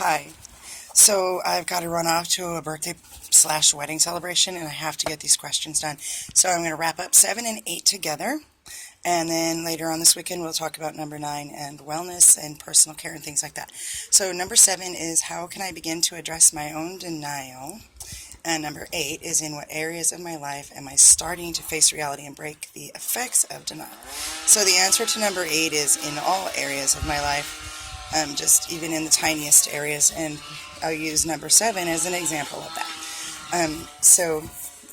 Hi. So I've got to run off to a birthday slash wedding celebration, and I have to get these questions done. So I'm going to wrap up 7 and 8 together, and then later on this weekend we'll talk about number 9 and wellness and personal care and things like that. So number 7 is how can I begin to address my own denial? And number 8 is in what areas of my life am I starting to face reality and break the effects of denial? So the answer to number 8 is in all areas of my life. Just even in the tiniest areas, and I'll use number 7 as an example of that. So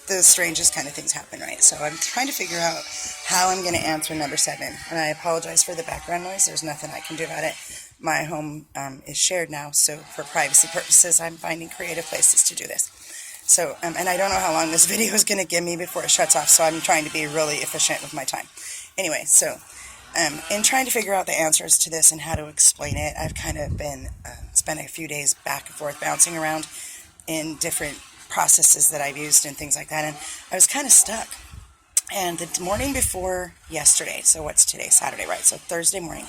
the strangest kind of things happen, right? So I'm trying to figure out how I'm going to answer number 7, and I apologize for the background noise. There's nothing I can do about it. My home is shared now, so for privacy purposes, I'm finding creative places to do this. So, and I don't know how long this video is going to give me before it shuts off, so I'm trying to be really efficient with my time. Anyway, so in trying to figure out the answers to this and how to explain it, I've kind of been spent a few days back and forth bouncing around in different processes that I've used and things like that, and I was kind of stuck. And the morning before yesterday, so what's today? Saturday, right? So Thursday morning,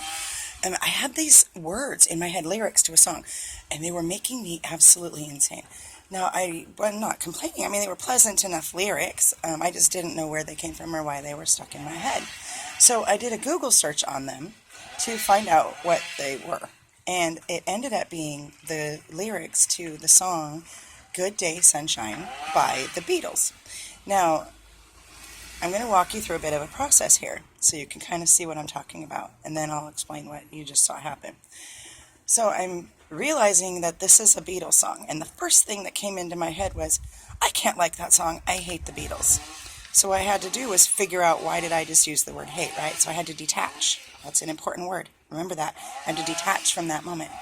I had these words in my head, lyrics to a song, and they were making me absolutely insane. Now, I'm not complaining. I mean, they were pleasant enough lyrics. I just didn't know where they came from or why they were stuck in my head. So I did a Google search on them to find out what they were. And it ended up being the lyrics to the song Good Day, Sunshine by the Beatles. Now, I'm going to walk you through a bit of a process here so you can kind of see what I'm talking about. And then I'll explain what you just saw happen. So I'm realizing that this is a Beatles song. And the first thing that came into my head was, I can't like that song. I hate the Beatles. So what I had to do was figure out why did I just use the word hate, right? So I had to detach. That's an important word. Remember that. I had to detach from that moment.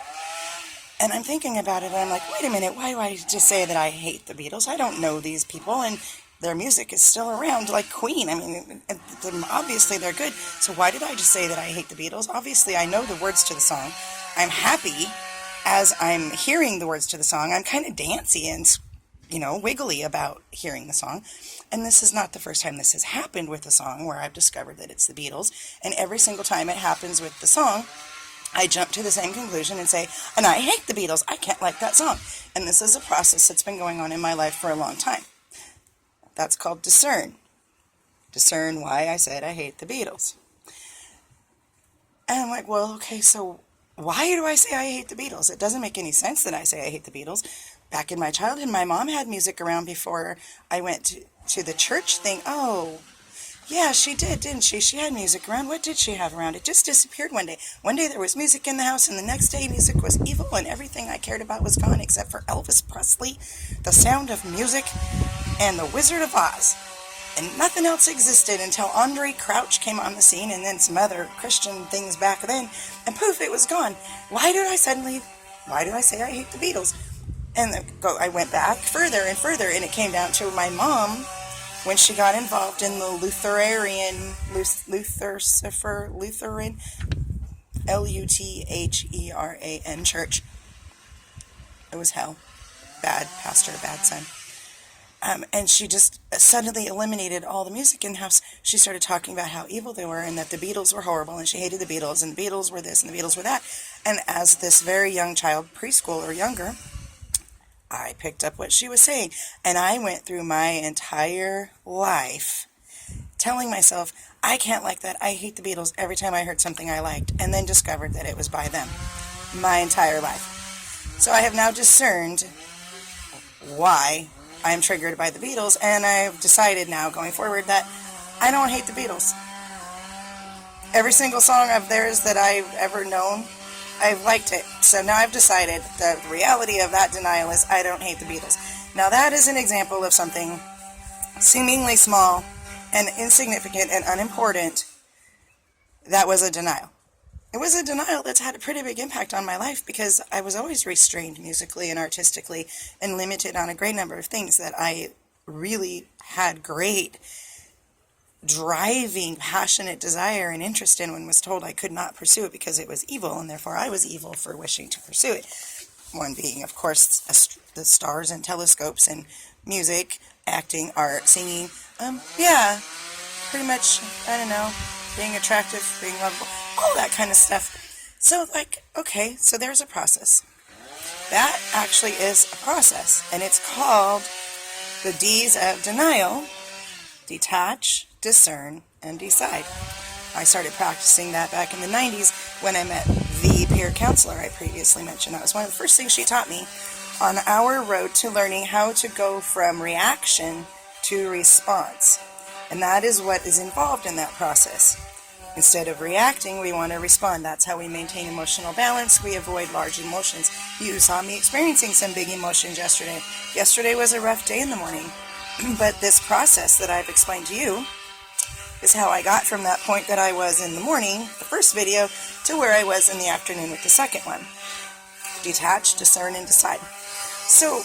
And I'm thinking about it, and I'm like, wait a minute, why do I just say that I hate the Beatles? I don't know these people, and their music is still around, like Queen. I mean, obviously they're good. So why did I just say that I hate the Beatles? Obviously, I know the words to the song. I'm happy as I'm hearing the words to the song. I'm kind of dancey and, wiggly about hearing the song. And this is not the first time this has happened with a song where I've discovered that it's the Beatles. And every single time it happens with the song, I jump to the same conclusion and say, and I hate the Beatles. I can't like that song. And this is a process that's been going on in my life for a long time. That's called discern. Discern why I said I hate the Beatles. And I'm like, well, okay, so why do I say I hate the Beatles? It doesn't make any sense that I say I hate the Beatles. Back in my childhood, my mom had music around before I went to the church thing. Oh, yeah, she did, didn't she? She had music around. What did she have around? It just disappeared one day. One day there was music in the house, and the next day music was evil, and everything I cared about was gone except for Elvis Presley, The Sound of Music, and The Wizard of Oz. And nothing else existed until Andre Crouch came on the scene, and then some other Christian things back then, and poof, it was gone. Why do I say I hate the Beatles? And I went back further and further, and it came down to my mom when she got involved in the Lutheran, Lutheran church. It was hell. Bad pastor, bad son. And she just suddenly eliminated all the music in the house. She started talking about how evil they were and that the Beatles were horrible and she hated the Beatles and the Beatles were this and the Beatles were that. And as this very young child, preschool or younger, I picked up what she was saying. And I went through my entire life telling myself, I can't like that. I hate the Beatles every time I heard something I liked, and then discovered that it was by them. My entire life. So I have now discerned why I'm triggered by the Beatles, and I've decided now going forward that I don't hate the Beatles. Every single song of theirs that I've ever known, I've liked it. So now I've decided the reality of that denial is I don't hate the Beatles. Now that is an example of something seemingly small and insignificant and unimportant that was a denial. It was a denial that's had a pretty big impact on my life because I was always restrained musically and artistically and limited on a great number of things that I really had great driving, passionate desire and interest in when was told I could not pursue it because it was evil, and therefore I was evil for wishing to pursue it. One being, of course, the stars and telescopes and music, acting, art, singing. Pretty much, I don't know, being attractive, being lovable, all that kind of stuff. So, okay, so there's a process. That actually is a process, and it's called the D's of denial: detach, discern, and decide. I started practicing that back in the 90s when I met the peer counselor I previously mentioned. That was one of the first things she taught me on our road to learning how to go from reaction to response. And that is what is involved in that process. Instead of reacting, we want to respond. That's how we maintain emotional balance. We avoid large emotions. You saw me experiencing some big emotions yesterday. Yesterday was a rough day in the morning. But this process that I've explained to you is how I got from that point that I was in the morning, the first video, to where I was in the afternoon with the second one. Detach, discern, and decide. So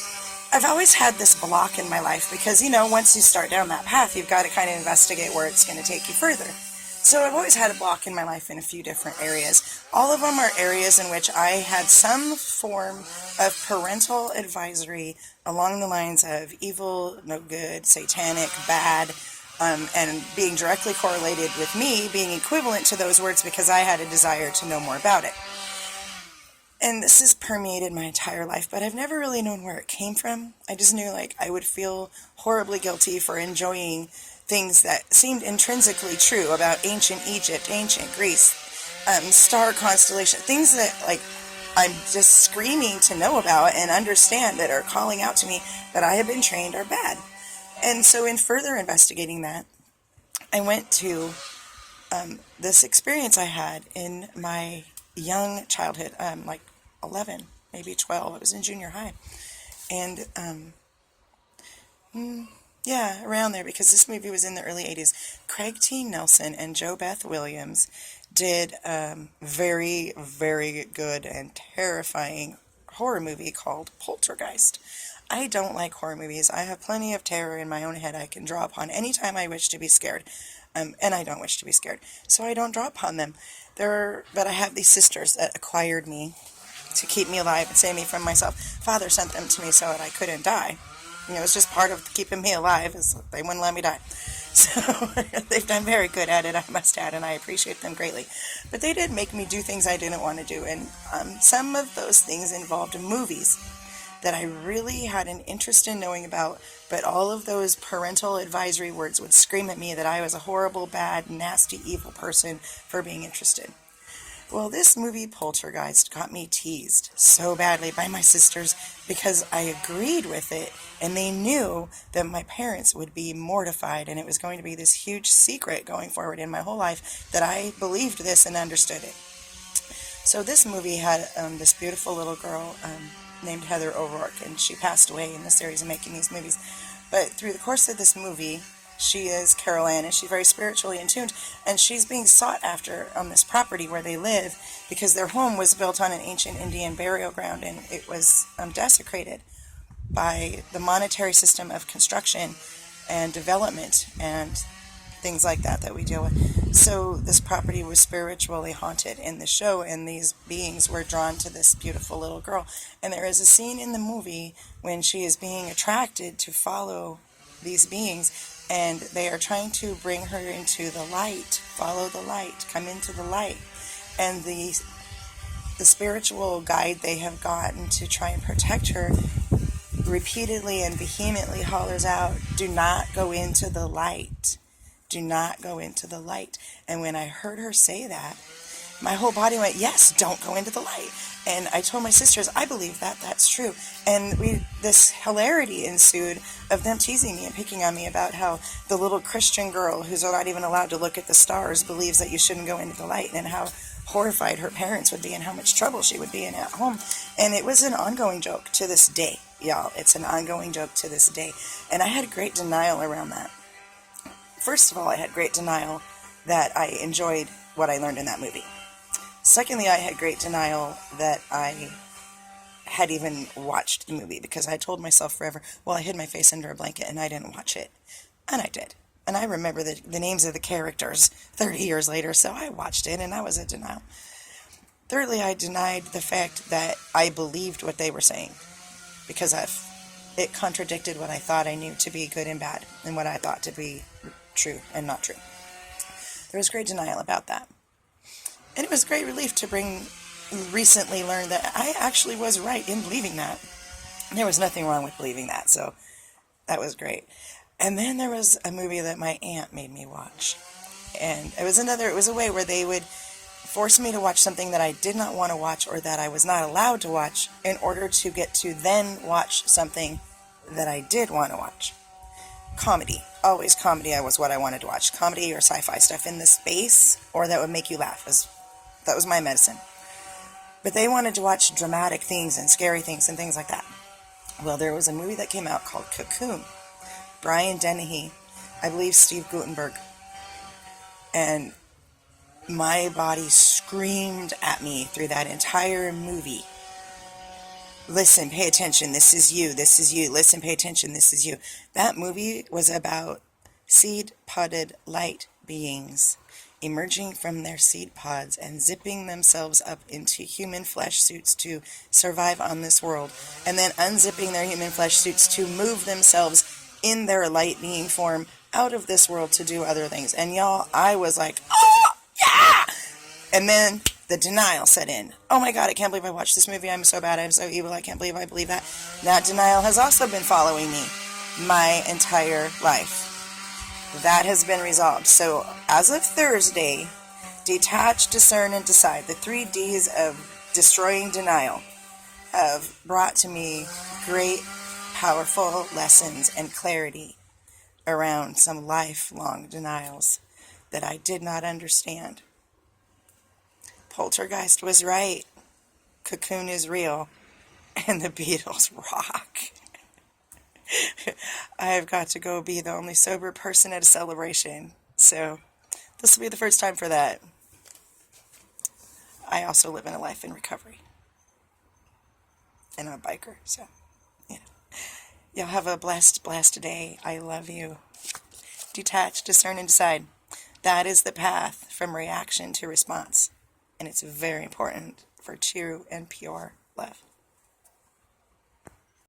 I've always had this block in my life because, once you start down that path, you've got to kind of investigate where it's going to take you further. So I've always had a block in my life in a few different areas. All of them are areas in which I had some form of parental advisory along the lines of evil, no good, satanic, bad, and being directly correlated with me being equivalent to those words because I had a desire to know more about it. And this has permeated my entire life, but I've never really known where it came from. I just knew I would feel horribly guilty for enjoying things that seemed intrinsically true about ancient Egypt, ancient Greece, star constellation, things that I'm just screaming to know about and understand that are calling out to me that I have been trained are bad. And so in further investigating that, I went to this experience I had in my young childhood, 11, maybe 12. I was in junior high. And, around there, because this movie was in the early 80s. Craig T. Nelson and Jo Beth Williams did a very, very good and terrifying horror movie called Poltergeist. I don't like horror movies. I have plenty of terror in my own head I can draw upon anytime I wish to be scared. And I don't wish to be scared. So I don't draw upon them. But I have these sisters that acquired me to keep me alive and save me from myself. Father sent them to me so that I couldn't die. It was just part of keeping me alive, is they wouldn't let me die. So they've done very good at it, I must add, and I appreciate them greatly. But they did make me do things I didn't want to do, and some of those things involved movies that I really had an interest in knowing about, but all of those parental advisory words would scream at me that I was a horrible, bad, nasty, evil person for being interested. Well, this movie Poltergeist got me teased so badly by my sisters because I agreed with it, and they knew that my parents would be mortified, and it was going to be this huge secret going forward in my whole life that I believed this and understood it. So this movie had this beautiful little girl named Heather O'Rourke, and she passed away in the series of making these movies. But through the course of this movie, she is Carol Ann, and she's very spiritually in tune, and she's being sought after on this property where they live because their home was built on an ancient Indian burial ground, and it was desecrated by the monetary system of construction and development and things like that we deal with. So this property was spiritually haunted in the show, and these beings were drawn to this beautiful little girl. And there is a scene in the movie when she is being attracted to follow these beings, and they are trying to bring her into the light. Follow the light, come into the light. And the spiritual guide they have gotten to try and protect her repeatedly and vehemently hollers out, "Do not go into the light. Do not go into the light." And when I heard her say that, my whole body went, yes, don't go into the light. And I told my sisters, I believe that's true. And this hilarity ensued of them teasing me and picking on me about how the little Christian girl who's not even allowed to look at the stars believes that you shouldn't go into the light, and how horrified her parents would be and how much trouble she would be in at home. And it was an ongoing joke to this day, y'all. It's an ongoing joke to this day. And I had great denial around that. First of all, I had great denial that I enjoyed what I learned in that movie. Secondly, I had great denial that I had even watched the movie, because I told myself forever, well, I hid my face under a blanket and I didn't watch it. And I did. And I remember the names of the characters 30 years later, so I watched it, and I was in denial. Thirdly, I denied the fact that I believed what they were saying, because it contradicted what I thought I knew to be good and bad, and what I thought to be true and not true. There was great denial about that. And it was great relief to bring recently learned that I actually was right in believing that. There was nothing wrong with believing that, so that was great. And then there was a movie that my aunt made me watch. And it was a way where they would force me to watch something that I did not want to watch or that I was not allowed to watch in order to get to then watch something that I did want to watch. Comedy. Always comedy was what I wanted to watch. Comedy or sci-fi stuff in the space or that would make you laugh. That was my medicine. But they wanted to watch dramatic things and scary things and things like that. Well, there was a movie that came out called Cocoon. Brian Dennehy, I believe Steve Guttenberg. And my body screamed at me through that entire movie. Listen, pay attention, this is you, this is you. Listen, pay attention, this is you. That movie was about seed-podded light beings emerging from their seed pods and zipping themselves up into human flesh suits to survive on this world, and then unzipping their human flesh suits to move themselves in their light being form out of this world to do other things. And y'all, I was like, oh, yeah! And then the denial set in. Oh my God, I can't believe I watched this movie. I'm so bad. I'm so evil. I can't believe I believe that. That denial has also been following me my entire life. That has been resolved. So as of Thursday, detach, discern, and decide. The 3D's of destroying denial have brought to me great, powerful lessons and clarity around some lifelong denials that I did not understand. Poltergeist was right. Cocoon is real. And the Beatles rock. I've got to go be the only sober person at a celebration. So this will be the first time for that. I also live in a life in recovery. And I'm a biker, so, yeah. Y'all have a blessed day. I love you. Detach, discern, and decide. That is the path from reaction to response. And it's very important for true and pure love.